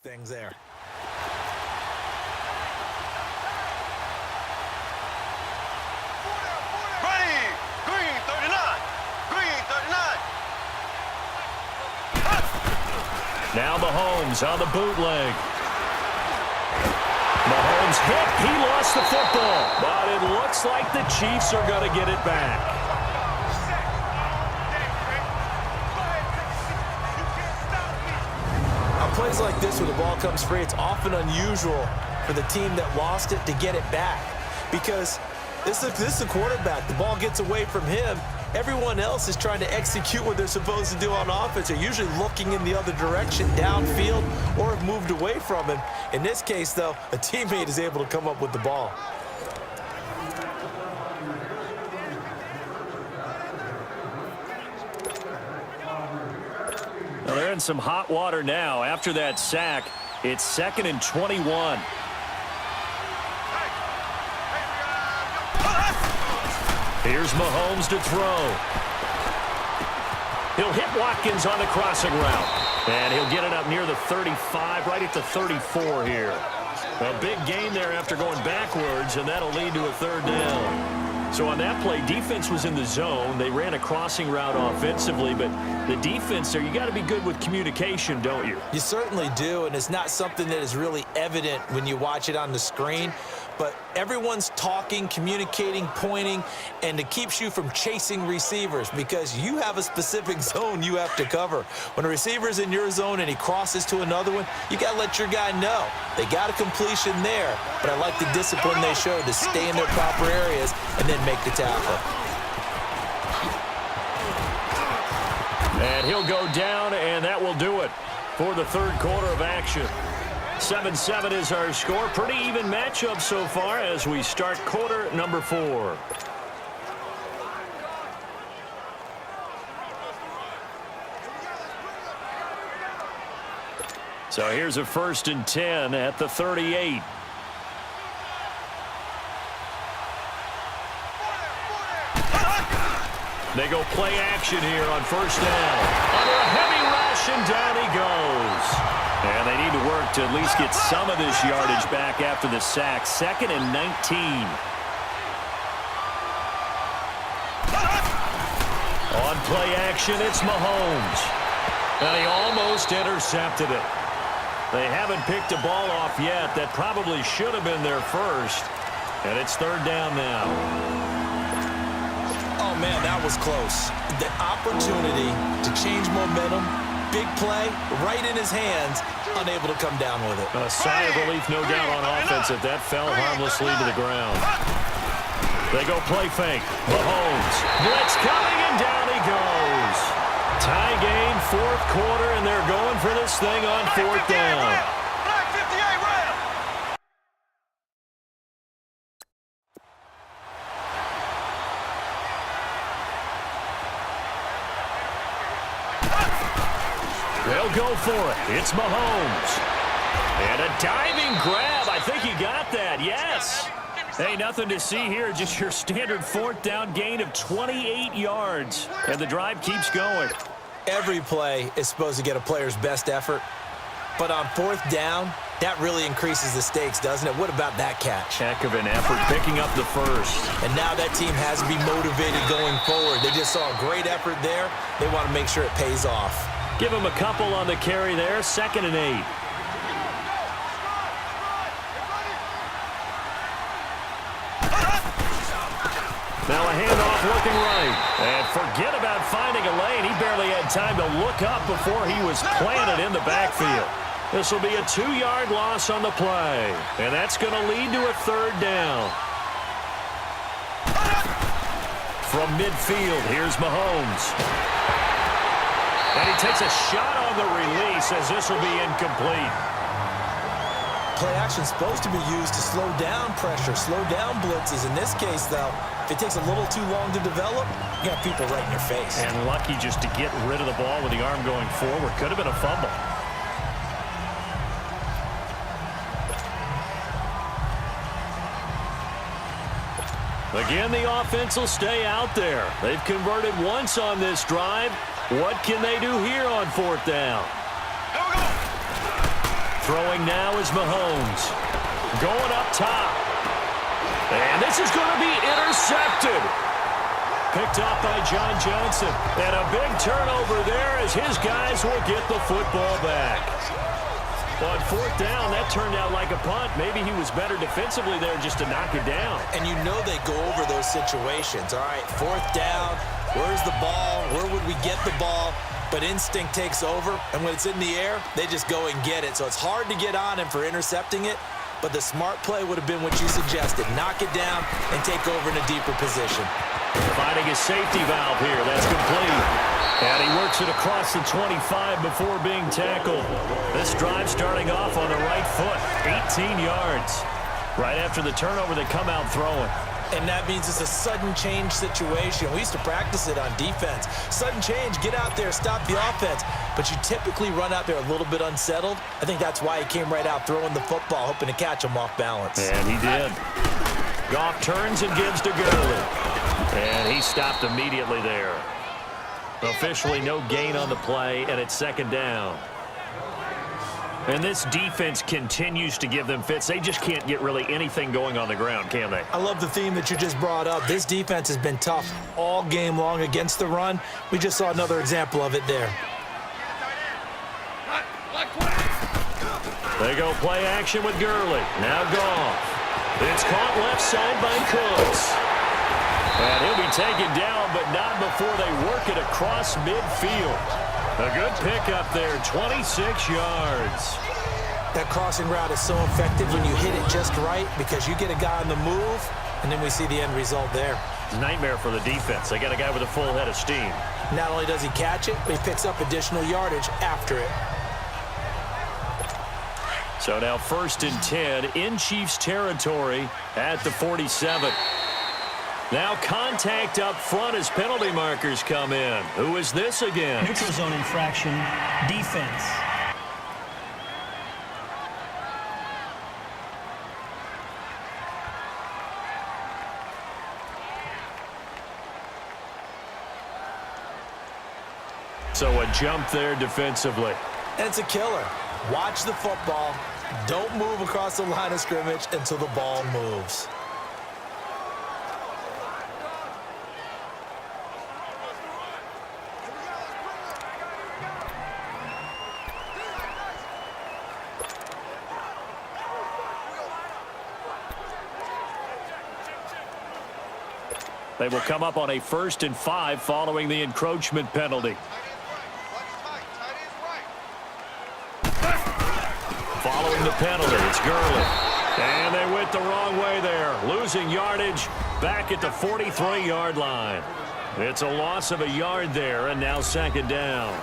things there. Ready, green 39, green 39. Now Mahomes on the bootleg. Mahomes hit. He lost the football. But it looks like the Chiefs are going to get it back. On plays like this where the ball comes free, it's often unusual for the team that lost it to get it back. Because this is a quarterback. The ball gets away from him. Everyone else is trying to execute what they're supposed to do on offense. They're usually looking in the other direction, downfield, or have moved away from him. In this case, though, a teammate is able to come up with the ball. Well, they're in some hot water now. After that sack, it's 2nd and 21. Here's Mahomes to throw. He'll hit Watkins on the crossing route. And he'll get it up near the 35, right at the 34 here. A big gain there after going backwards, and that'll lead to a 3rd down. So on that play, defense was in the zone. They ran a crossing route offensively, but the defense there, you got to be good with communication, don't you? You certainly do, and it's not something that is really evident when you watch it on the screen. But everyone's talking, communicating, pointing, and it keeps you from chasing receivers because you have a specific zone you have to cover. When a receiver's in your zone and he crosses to another one, you got to let your guy know. They got a completion there, but I like the discipline they showed to stay in their proper areas and then make the tackle. And he'll go down, and that will do it for the 3rd quarter of action. 7-7 is our score. Pretty even matchup so far as we start quarter number 4. So here's a 1st and 10 at the 38. They go play action here on 1st down. Under a heavy rush, and down he goes. And they need to work to at least get some of this yardage back after the sack. 2nd and 19. On play action, it's Mahomes. And he almost intercepted it. They haven't picked a ball off yet. That probably should have been their first. And it's 3rd down now. Oh, man, that was close. The opportunity to change momentum, big play, right in his hands, unable to come down with it. A sigh of relief, no doubt, on offense that that fell harmlessly to the ground. They go play fake. Mahomes. Blitz coming, and down he goes. Tie game, 4th quarter, and they're going for this thing on 4th down. They'll go for it. It's Mahomes. And a diving grab. I think he got that. Yes. Hey, nothing to see here. Just your standard 4th down gain of 28 yards. And the drive keeps going. Every play is supposed to get a player's best effort. But on 4th down, that really increases the stakes, doesn't it? What about that catch? Heck of an effort picking up the first. And now that team has to be motivated going forward. They just saw a great effort there. They want to make sure it pays off. Give him a couple on the carry there. 2nd and 8. Now a handoff looking right. And forget about finding a lane. He barely had time to look up before he was planted in the backfield. This will be a 2-yard loss on the play. And that's going to lead to a 3rd down. From midfield, here's Mahomes. And he takes a shot on the release as this will be incomplete. Play action is supposed to be used to slow down pressure, slow down blitzes. In this case, though, if it takes a little too long to develop, you got people right in your face. And lucky just to get rid of the ball with the arm going forward. Could have been a fumble. Again, the offense will stay out there. They've converted once on this drive. What can they do here on 4th down? Throwing now is Mahomes. Going up top. And this is going to be intercepted. Picked off by John Johnson. And a big turnover there as his guys will get the football back. On fourth down, that turned out like a punt. Maybe he was better defensively there just to knock it down. And you know they go over those situations. All right, fourth down, where's the ball? Where would we get the ball? But instinct takes over, and when it's in the air, they just go and get it. So it's hard to get on him for intercepting it, but the smart play would have been what you suggested. Knock it down and take over in a deeper position. Finding his safety valve here. That's complete. And he works it across the 25 before being tackled. This drive starting off on the right foot. 18 yards. Right after the turnover, they come out throwing. And that means it's a sudden change situation. We used to practice it on defense. Sudden change, get out there, stop the offense. But you typically run out there a little bit unsettled. I think that's why he came right out throwing the football, hoping to catch him off balance. And he did. Goff turns and gives to Gurley. And he stopped immediately there. Officially no gain on the play, and it's second down. And this defense continues to give them fits. They just can't get really anything going on the ground, can they? I love the theme that you just brought up. This defense has been tough all game long against the run. We just saw another example of it there. They go play action with Gurley. Now Goff. It's caught left side by Cooks. And he'll be taken down, but not before they work it across midfield. A good pickup there, 26 yards. That crossing route is so effective when you hit it just right because you get a guy on the move, and then we see the end result there. Nightmare for the defense. They got a guy with a full head of steam. Not only does he catch it, but he picks up additional yardage after it. So now 1st and 10 in Chiefs territory at the 47. Now contact up front as penalty markers come in. Who is this again? Neutral zone infraction, defense. So a jump there defensively. And it's a killer. Watch the football. Don't move across the line of scrimmage until the ball moves. They will come up on a 1st and 5 following the encroachment penalty. Following the penalty, it's Gurley. And they went the wrong way there. Losing yardage back at the 43-yard line. It's a loss of a yard there, and now second down.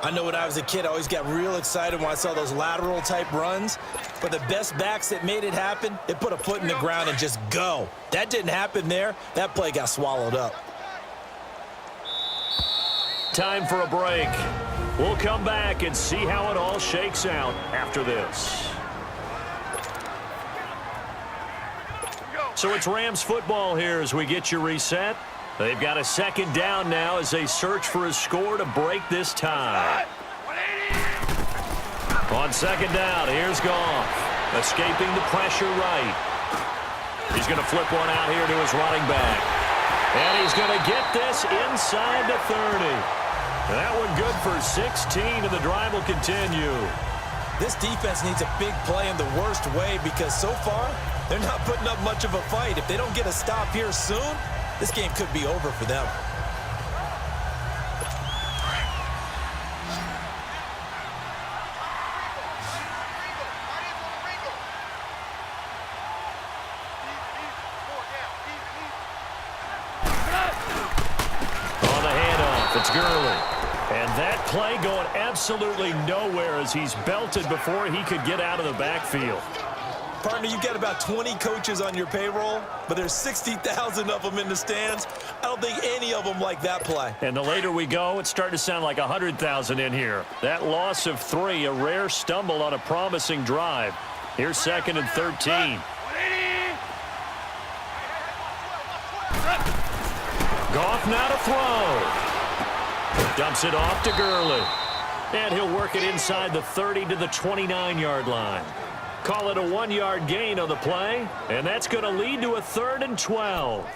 I know when I was a kid, I always got real excited when I saw those lateral-type runs. But the best backs that made it happen, they put a foot in the ground and just go. That didn't happen there. That play got swallowed up. Time for a break. We'll come back and see how it all shakes out after this. So it's Rams football here as we get you reset. They've got a second down now as they search for a score to break this tie. On second down, here's Goff. Escaping the pressure right. He's going to flip one out here to his running back. And he's going to get this inside the 30. That one good for 16, and the drive will continue. This defense needs a big play in the worst way because so far, they're not putting up much of a fight. If they don't get a stop here soon, this game could be over for them. On the handoff, it's Gurley. And that play going absolutely nowhere as he's belted before he could get out of the backfield. Partner, you've got about 20 coaches on your payroll, but there's 60,000 of them in the stands. I don't think any of them like that play. And the later we go, it's starting to sound like 100,000 in here. That loss of 3, a rare stumble on a promising drive. Here's 2nd and 13. Goff now to throw. Dumps it off to Gurley. And he'll work it inside the 30 to the 29-yard line. Call it a 1-yard gain on the play, and that's going to lead to a 3rd and 12.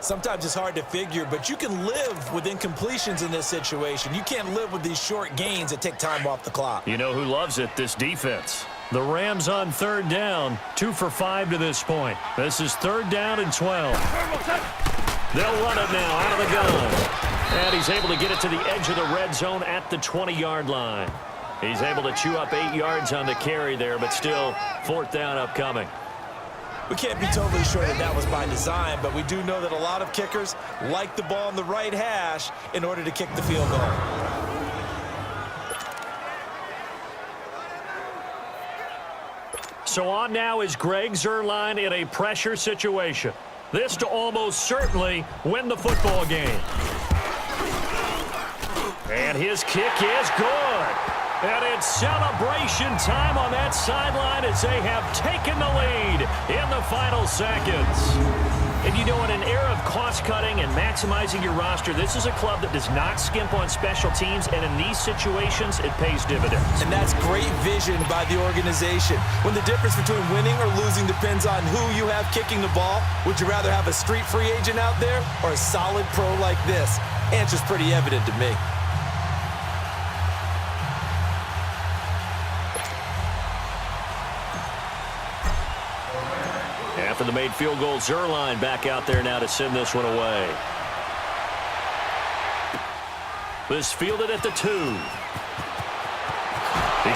Sometimes it's hard to figure, but you can live with incompletions in this situation. You can't live with these short gains that take time off the clock. You know who loves it? This defense. The Rams on 3rd down, 2 for 5 to this point. This is 3rd down and 12. They'll run it now out of the gun. And he's able to get it to the edge of the red zone at the 20-yard line. He's able to chew up 8 yards on the carry there, but still 4th down upcoming. We can't be totally sure that that was by design, but we do know that a lot of kickers like the ball on the right hash in order to kick the field goal. So on now is Greg Zuerlein in a pressure situation. This to almost certainly win the football game. And his kick is good. And it's celebration time on that sideline as they have taken the lead in the final seconds. And you know, in an era of cost-cutting and maximizing your roster, this is a club that does not skimp on special teams, and in these situations, it pays dividends. And that's great vision by the organization. When the difference between winning or losing depends on who you have kicking the ball, would you rather have a street free agent out there or a solid pro like this? Answer's pretty evident to me. After the made field goal, Zuerlein back out there now to send this one away. This fielded at the 2. He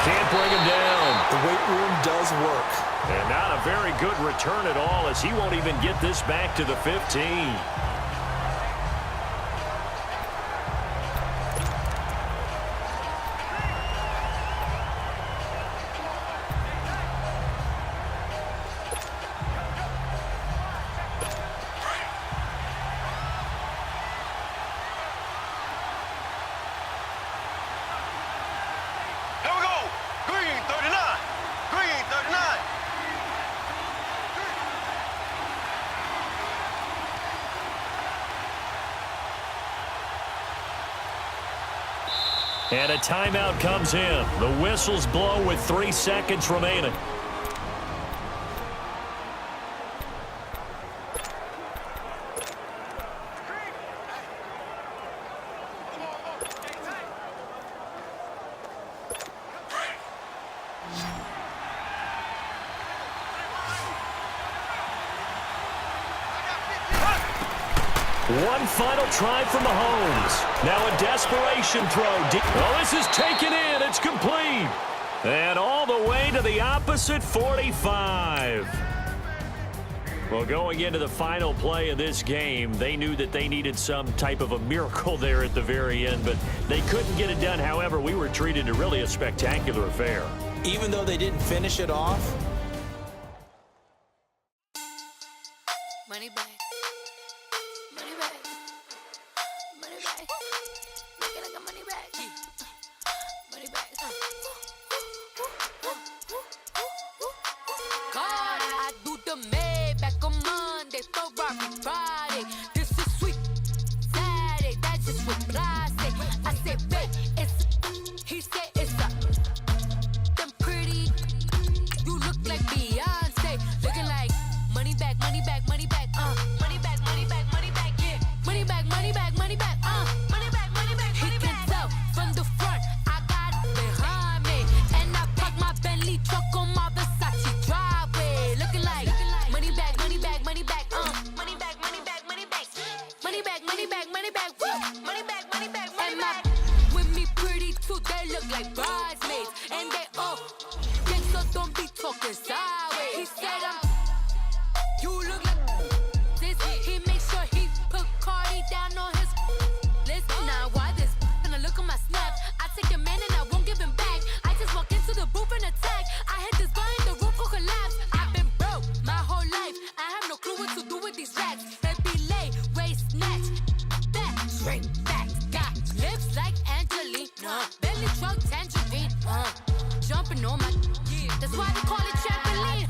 can't bring him down. The weight room does work. And not a very good return at all, as he won't even get this back to the 15. And a timeout comes in. The whistles blow with 3 seconds remaining. One final try from Mahomes. Now a desperation throw. Oh, this is taken in. It's complete. And all the way to the opposite 45. Well, going into the final play of this game, they knew that they needed some type of a miracle there at the very end, but they couldn't get it done. However, we were treated to really a spectacular affair. Even though they didn't finish it off. Money back. Money back. Money back. Make it like a money back. Money back. God, I do the Maybach on Monday, Ferrari Friday. This is sweet Saturday. That's just what I say. I say, babe, it's. He said it's a. Them pretty. You look like Beyonce. Looking like money back, money back, money back. Money back, money back, money back. Yeah. Money back, money back, money back. Money back, money back. He can tell from the front. I got it behind me, and I park my Bentley truck on my Versace driveway. Looking like money back, money back, money back. Money back, money back, money back. Money back, money back, money back. Money back, money back, money back. With me pretty too, they look like bridesmaids, and they all gang, so don't be talking sideways. He said you look like this. He makes sure he put Cardi down on his list. Now why this? Gonna look on my snap. I take a man and I won't give him back. I just walk into the booth and attack. I hit this guy in the roof will collapse. I've been broke my whole life. I have no clue what to do with these racks. Baby lay, waist snatch, back, straight back. Got lips like Angelina, belly truck tangerine. Jumping on my, that's why they call it trampoline.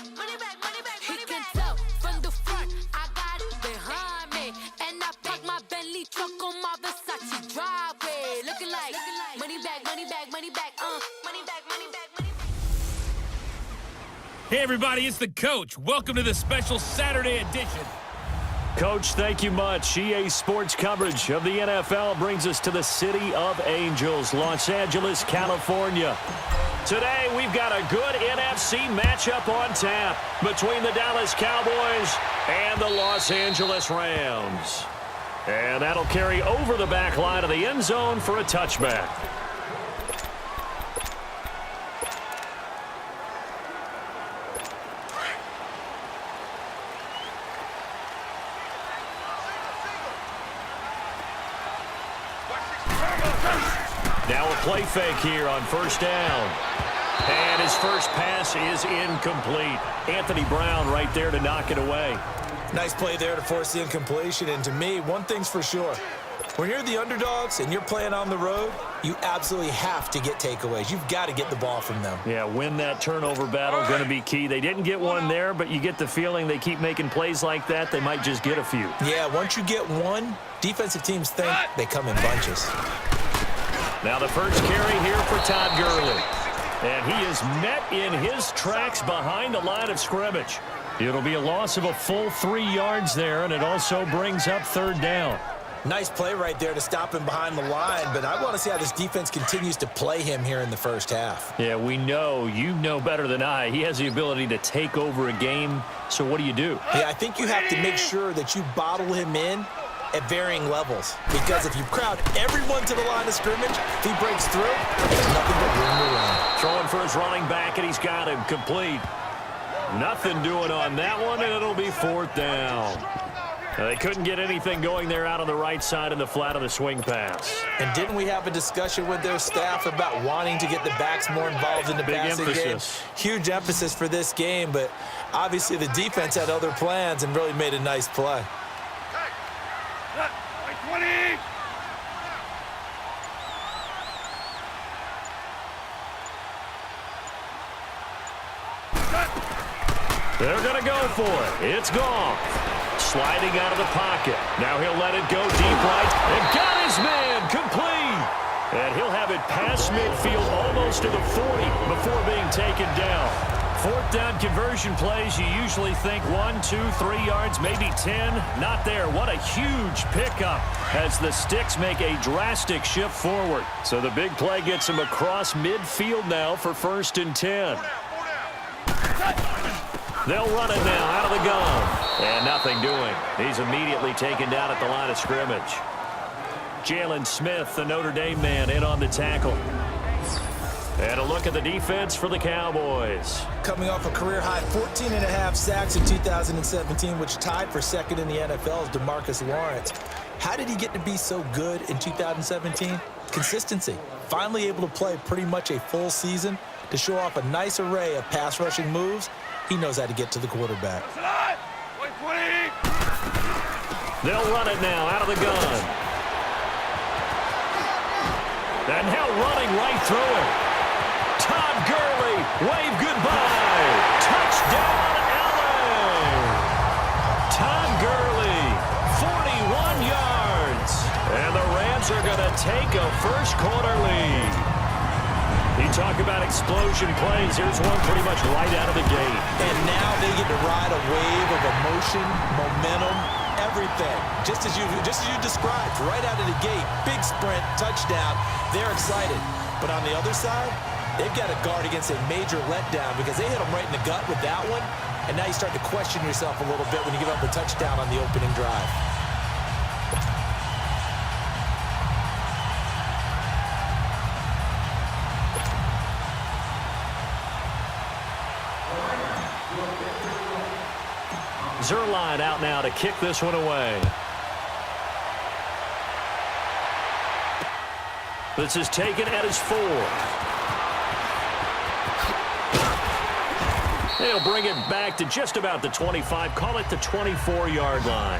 He can tell from the front, I got it behind me. And I park my Bentley truck on my Versace driveway. Looking like money back, money back, money back, money back, money back, money back. Hey everybody, it's the coach. Welcome to the special Saturday edition. Coach, thank you much. EA Sports coverage of the NFL brings us to the City of Angels, Los Angeles, California. Today, we've got a good NFC matchup on tap between the Dallas Cowboys and the Los Angeles Rams. And that'll carry over the back line of the end zone for a touchback. Now a play fake here on first down. And his first pass is incomplete. Anthony Brown right there to knock it away. Nice play there to force the incompletion. And to me, one thing's for sure. When you're the underdogs and you're playing on the road, you absolutely have to get takeaways. You've got to get the ball from them. Yeah, win that turnover battle, going to be key. They didn't get one there, but you get the feeling they keep making plays like that, they might just get a few. Yeah, once you get one, defensive teams think they come in bunches. Now the first carry here for Todd Gurley. And he is met in his tracks behind the line of scrimmage. It'll be a loss of a full 3 yards there, and it also brings up third down. Nice play right there to stop him behind the line, but I want to see how this defense continues to play him here in the first half. Yeah, we know, you know better than I, he has the ability to take over a game, so what do you do? Yeah, I think you have to make sure that you bottle him in at varying levels, because if you crowd everyone to the line of scrimmage, if he breaks through, there's nothing but room to run. Throwing for his running back, and he's got him complete. Nothing doing on that one, and it'll be fourth down. They couldn't get anything going there out on the right side in the flat of the swing pass. And didn't we have a discussion with their staff about wanting to get the backs more involved in the passing game? Huge emphasis for this game, but obviously the defense had other plans and really made a nice play. They're going to go for it. It's gone. Sliding out of the pocket. Now he'll let it go deep right. And got his man complete. And he'll have it past midfield almost to the 40 before being taken down. Fourth down conversion plays, you usually think 1, 2, 3 yards, maybe 10. Not there. What a huge pickup as the Sticks make a drastic shift forward. So the big play gets him across midfield now for 1st and 10. They'll run it now out of the gun. And nothing doing. He's immediately taken down at the line of scrimmage. Jalen Smith, the Notre Dame man, in on the tackle. And a look at the defense for the Cowboys. Coming off a career-high 14.5 sacks in 2017, which tied for second in the NFL's DeMarcus Lawrence. How did he get to be so good in 2017? Consistency. Finally able to play pretty much a full season to show off a nice array of pass-rushing moves. He knows how to get to the quarterback. They'll run it now out of the gun. And now running right through him. Todd Gurley, wave goodbye. Touchdown, LA. Todd Gurley, 41 yards. And the Rams are going to take a first-quarter lead. You talk about explosion plays. Here's one pretty much right out of the gate. And now they get to ride a wave of emotion, momentum, everything. Just as you described, right out of the gate, big sprint, touchdown. They're excited. But on the other side, they've got to guard against a major letdown because they hit them right in the gut with that one. And now you start to question yourself a little bit when you give up a touchdown on the opening drive. Zerline out now to kick this one away. This is taken at his 4. They'll bring it back to just about the 25. Call it the 24-yard line.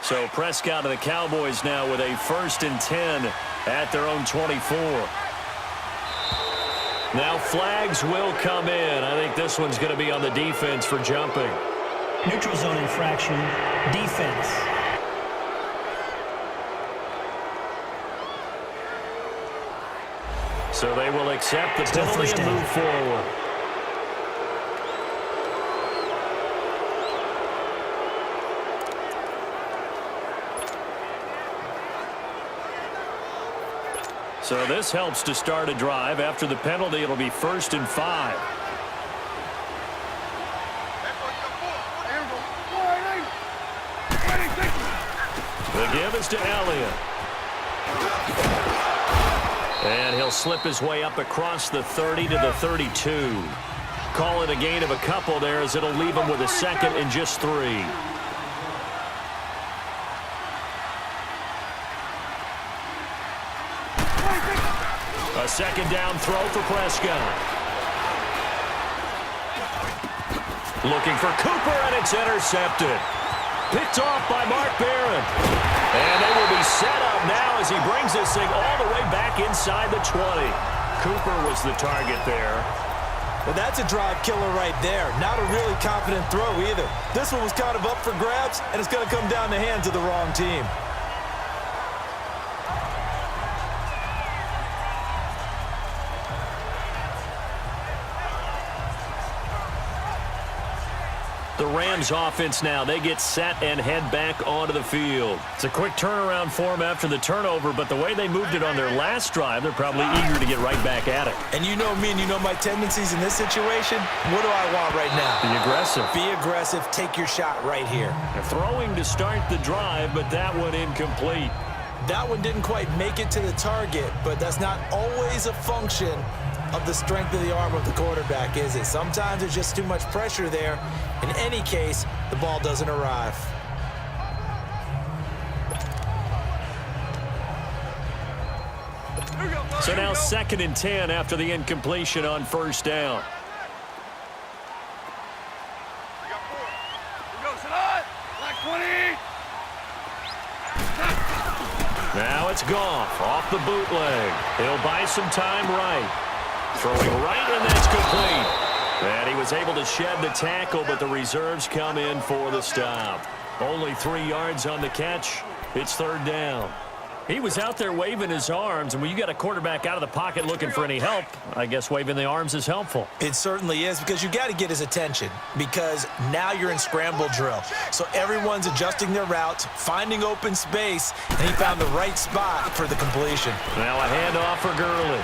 So Prescott and the Cowboys now with a 1st and 10 at their own 24. Now flags will come in. I think this one's going to be on the defense for jumping. Neutral zone infraction, defense. So they will accept the Still penalty first and down. move forward. So this helps to start a drive. After the penalty, it'll be 1st and 5. The give is to Elliott. And he'll slip his way up across the 30 to the 32. Call it a gain of a couple there, as it'll leave him with a 2nd and just 3. A 2nd down throw for Prescott. Looking for Cooper, and it's intercepted. Picked off by Mark Barron. And they will be set up now as he brings this thing all the way back inside the 20. Cooper was the target there. Well, that's a drive killer right there. Not a really confident throw either. This one was kind of up for grabs, and it's going to come down the hands of the wrong team. The Rams offense now, they get set and head back onto the field. It's a quick turnaround for them after the turnover, but the way they moved it on their last drive, they're probably eager to get right back at it. And you know me and you know my tendencies in this situation. What do I want right now? Be aggressive. Be aggressive. Take your shot right here. They're throwing to start the drive, but that one incomplete. That one didn't quite make it to the target, but that's not always a function of the strength of the arm of the quarterback, is it? Sometimes there's just too much pressure there. In any case, the ball doesn't arrive. So now 2nd and 10 after the incompletion on 1st down. Now it's Goff off the bootleg. He'll buy some time right. Throwing right, and that's complete. And he was able to shed the tackle, but the reserves come in for the stop. Only 3 yards on the catch. It's 3rd down. He was out there waving his arms, and when you got a quarterback out of the pocket looking for any help, I guess waving the arms is helpful. It certainly is, because you got to get his attention, because now you're in scramble drill. So everyone's adjusting their routes, finding open space, and he found the right spot for the completion. Now a handoff for Gurley.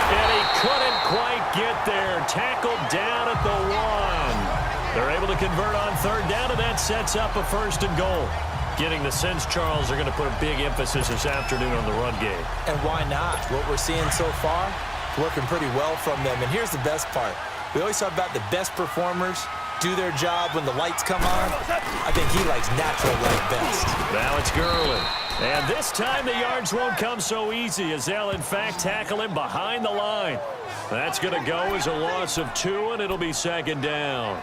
And he couldn't quite get there. Tackled down at the 1. They're able to convert on 3rd down, and that sets up a 1st and goal. Getting the sense Charles are going to put a big emphasis this afternoon on the run game. And why not? What we're seeing so far, working pretty well from them. And here's the best part. We always talk about the best performers do their job when the lights come on. I think he likes natural light best. Now it's Gurley. And this time the yards won't come so easy, as they'll in fact tackle him behind the line. That's going to go as a loss of 2, and it'll be 2nd down.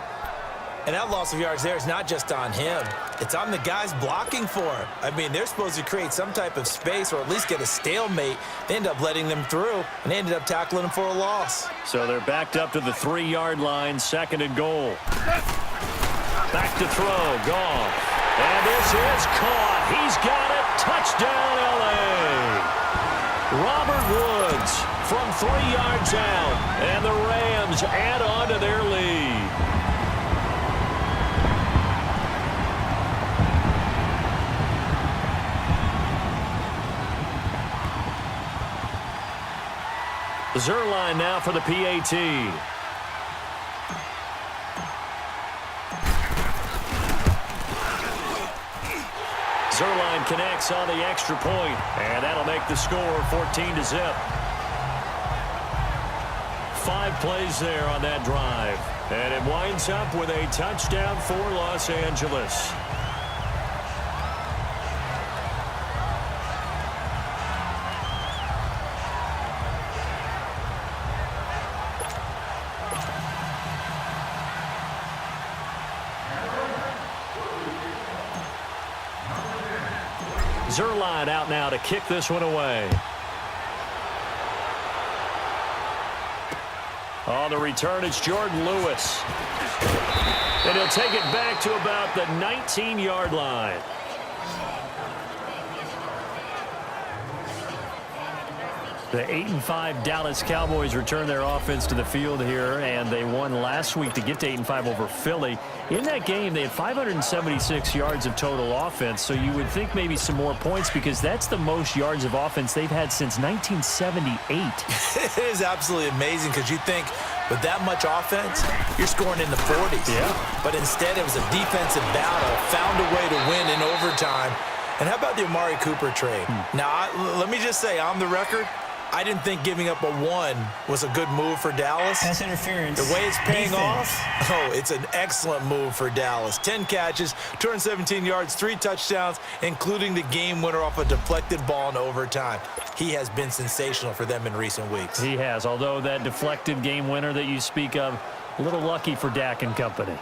And that loss of yards there is not just on him. It's on the guys blocking for him. I mean, they're supposed to create some type of space or at least get a stalemate. They end up letting them through, and they ended up tackling him for a loss. So they're backed up to the 3-yard line, 2nd and goal. Back to throw, Goff. And this is caught. He's got it. Touchdown, L.A. Robert Woods from 3 yards out, and the Rams add on to their lead. Zerline now for the PAT. Zerline connects on the extra point, and that'll make the score 14-0. 5 plays there on that drive, and it winds up with a touchdown for Los Angeles. Zuerlein out now to kick this one away. On the return, it's Jordan Lewis. And he'll take it back to about the 19-yard line. The 8-5 Dallas Cowboys return their offense to the field here, and they won last week to get to 8-5 over Philly. In that game, they had 576 yards of total offense, so you would think maybe some more points because that's the most yards of offense they've had since 1978. It is absolutely amazing because you think with that much offense, you're scoring in the 40s. Yeah. But instead, it was a defensive battle, found a way to win in overtime. And how about the Amari Cooper trade? Now, let me just say, on the record, I didn't think giving up a 1 was a good move for Dallas. Pass interference. The way it's paying Defense. off, it's an excellent move for Dallas. 10 catches, 217 yards, 3 touchdowns, including the game winner off a deflected ball in overtime. He has been sensational for them in recent weeks. He has, although that deflected game winner that you speak of, a little lucky for Dak and company.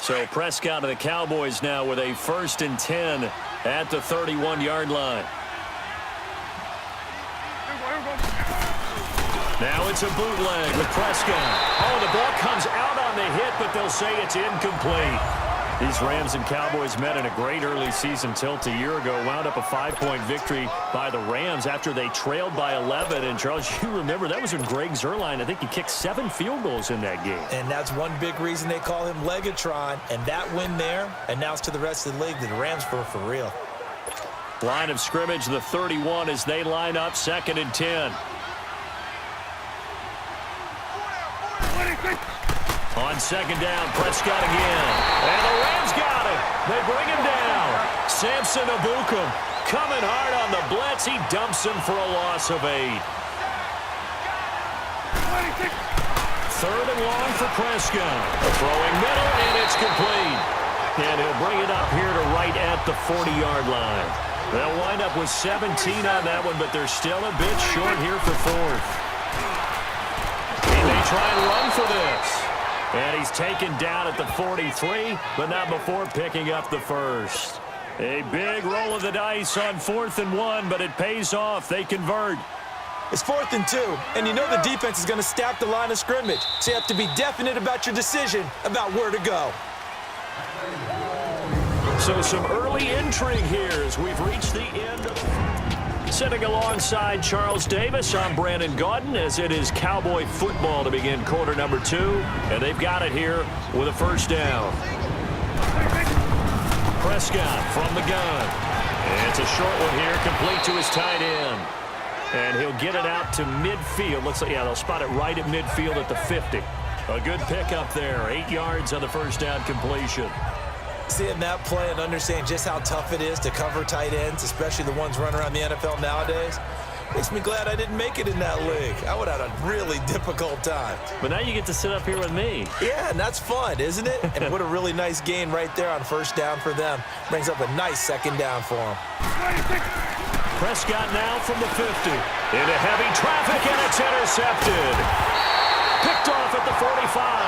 So Prescott of the Cowboys now with a 1st and 10 at the 31-yard line. Now it's a bootleg with Prescott. Oh, the ball comes out on the hit, but they'll say it's incomplete. These Rams and Cowboys met in a great early season tilt a year ago. Wound up a 5-point victory by the Rams after they trailed by 11. And, Charles, you remember that was when Greg Zuerlein, I think he kicked 7 field goals in that game. And that's one big reason they call him Legatron. And that win there announced to the rest of the league that the Rams were for real. Line of scrimmage, the 31 as they line up 2nd and 10. On 2nd down, Prescott again. And the Rams got it. They bring him down. Samson Ebukam coming hard on the blitz. He dumps him for a loss of 8. 3rd and long for Prescott. Throwing middle, and it's complete. And he'll bring it up here to right at the 40-yard line. They'll wind up with 17 on that one, but they're still a bit short here for 4th. He may try and run for this. And he's taken down at the 43, but not before picking up the 1st. A big roll of the dice on 4th and 1, but it pays off. They convert. It's 4th and 2, and you know the defense is going to stack the line of scrimmage. So you have to be definite about your decision about where to go. So some early intrigue here as we've reached the end of... Sitting alongside Charles Davis, I'm Brandon Gaudin as it is Cowboy football to begin quarter number 2. And they've got it here with a 1st down. Prescott from the gun. And it's a short one here, complete to his tight end. And he'll get it out to midfield. Looks like, yeah, they'll spot it right at midfield at the 50. A good pickup there. 8 yards on the 1st down completion. Seeing that play and understanding just how tough it is to cover tight ends, especially the ones running around the NFL nowadays, makes me glad I didn't make it in that league. I would have had a really difficult time. But now you get to sit up here with me. Yeah, and that's fun, isn't it? And what a really nice gain right there on 1st down for them. Brings up a nice 2nd down for them. Prescott now from the 50. Into heavy traffic, and it's intercepted. Picked off at the 45.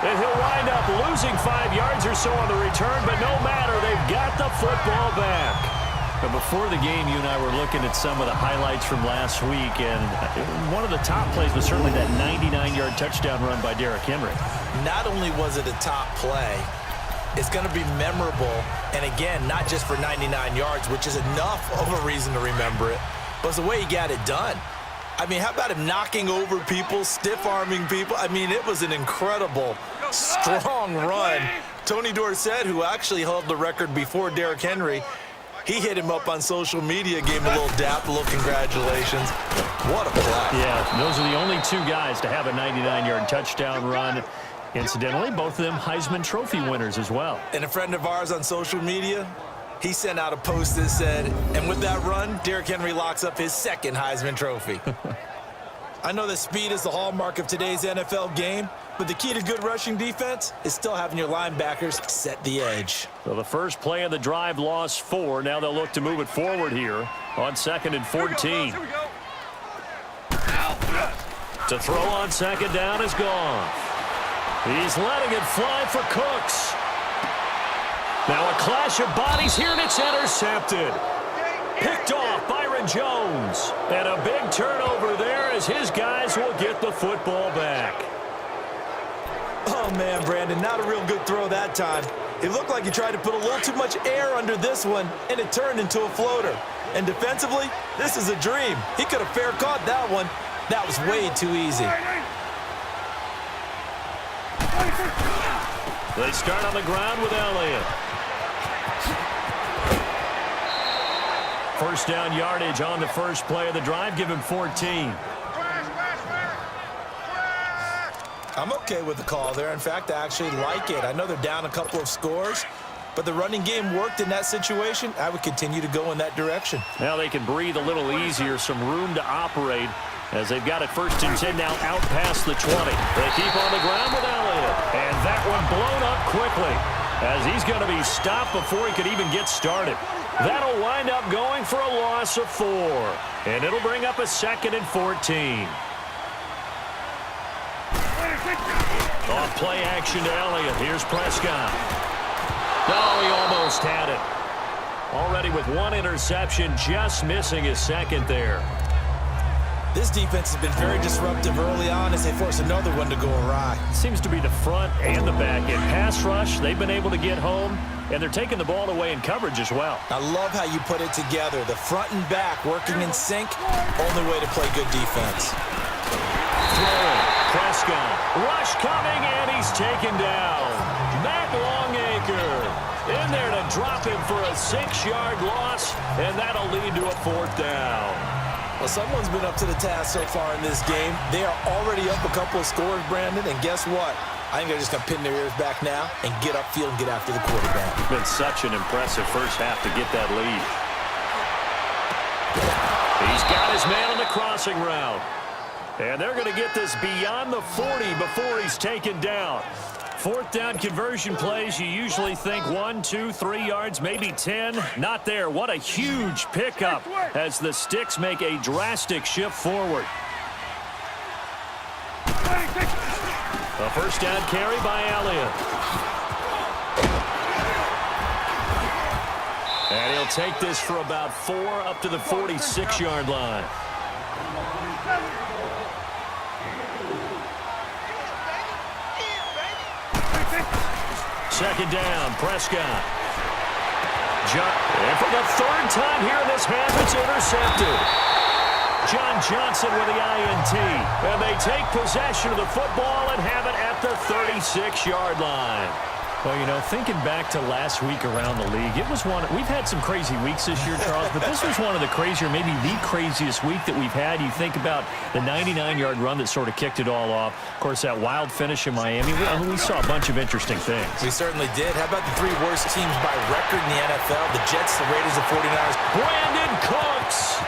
And he'll wind up losing 5 yards or so on the return, but no matter, they've got the football back. But before the game, you and I were looking at some of the highlights from last week, and one of the top plays was certainly that 99-yard touchdown run by Derrick Henry. Not only was it a top play, it's going to be memorable, and again, not just for 99 yards, which is enough of a reason to remember it, but it's the way he got it done. I mean, how about him knocking over people, stiff-arming people? I mean, it was an incredible, strong run. Tony Dorsett, who actually held the record before Derrick Henry, he hit him up on social media, gave him a little dap, a little congratulations. What a play. Yeah, those are the only 2 guys to have a 99-yard touchdown run. Incidentally, both of them Heisman Trophy winners as well. And a friend of ours on social media, he sent out a post that said, and with that run, Derrick Henry locks up his 2nd Heisman Trophy. I know that speed is the hallmark of today's NFL game, but the key to good rushing defense is still having your linebackers set the edge. So the first play of the drive lost 4. Now they'll look to move it forward here on 2nd and 14. To throw on second down is gone. He's letting it fly for Cooks. Now a clash of bodies here, and it's intercepted. Picked off Byron Jones. And a big turnover there as his guys will get the football back. Oh, man, Brandon, not a real good throw that time. It looked like he tried to put a little too much air under this one, and it turned into a floater. And defensively, this is a dream. He could have fair caught that one. That was way too easy. They start on the ground with Elliott. First down yardage on the first play of the drive. Give him 14. I'm okay with the call there. In fact, I actually like it. I know they're down a couple of scores, but the running game worked in that situation. I would continue to go in that direction. Now they can breathe a little easier, some room to operate as they've got it first and 10 now out past the 20. They keep on the ground with Elliott, and that one blown up quickly as he's going to be stopped before he could even get started. That'll wind up going for a loss of 4, and it'll bring up a 2nd and 14. Off play action to Elliott. Here's Prescott. Oh, he almost had it. Already with 1 interception, just missing his 2nd there. This defense has been very disruptive early on as they force another one to go awry. Seems to be the front and the back. In pass rush, they've been able to get home, and they're taking the ball away in coverage as well. I love how you put it together. The front and back working in sync. Only way to play good defense. Throwing. Prescott. Rush coming, and he's taken down. Matt Longacre in there to drop him for a 6-yard loss, and that'll lead to a 4th down. Well, someone's been up to the task so far in this game. They are already up a couple of scores, Brandon, and guess what? I think they're just going to pin their ears back now and get upfield and get after the quarterback. It's been such an impressive first half to get that lead. He's got his man on the crossing route. And they're going to get this beyond the 40 before he's taken down. 4th down conversion plays, you usually think 1, 2, 3 yards, maybe 10. Not there. What a huge pickup as the Sticks make a drastic shift forward. A first down carry by Elliott. And he'll take this for about 4 up to the 46-yard line. Second down, Prescott. And for the 3rd time here in this half, it's intercepted. John Johnson with the INT. And they take possession of the football and have it at the 36-yard line. Well, you know, thinking back to last week around the league, it was one. We've had some crazy weeks this year, Charles, but this was one of the crazier, maybe the craziest week that we've had. You think about the 99-yard run that sort of kicked it all off. Of course, that wild finish in Miami. We saw a bunch of interesting things. We certainly did. How about the 3 worst teams by record in the NFL? The Jets, the Raiders, the 49ers. Brandon Cooks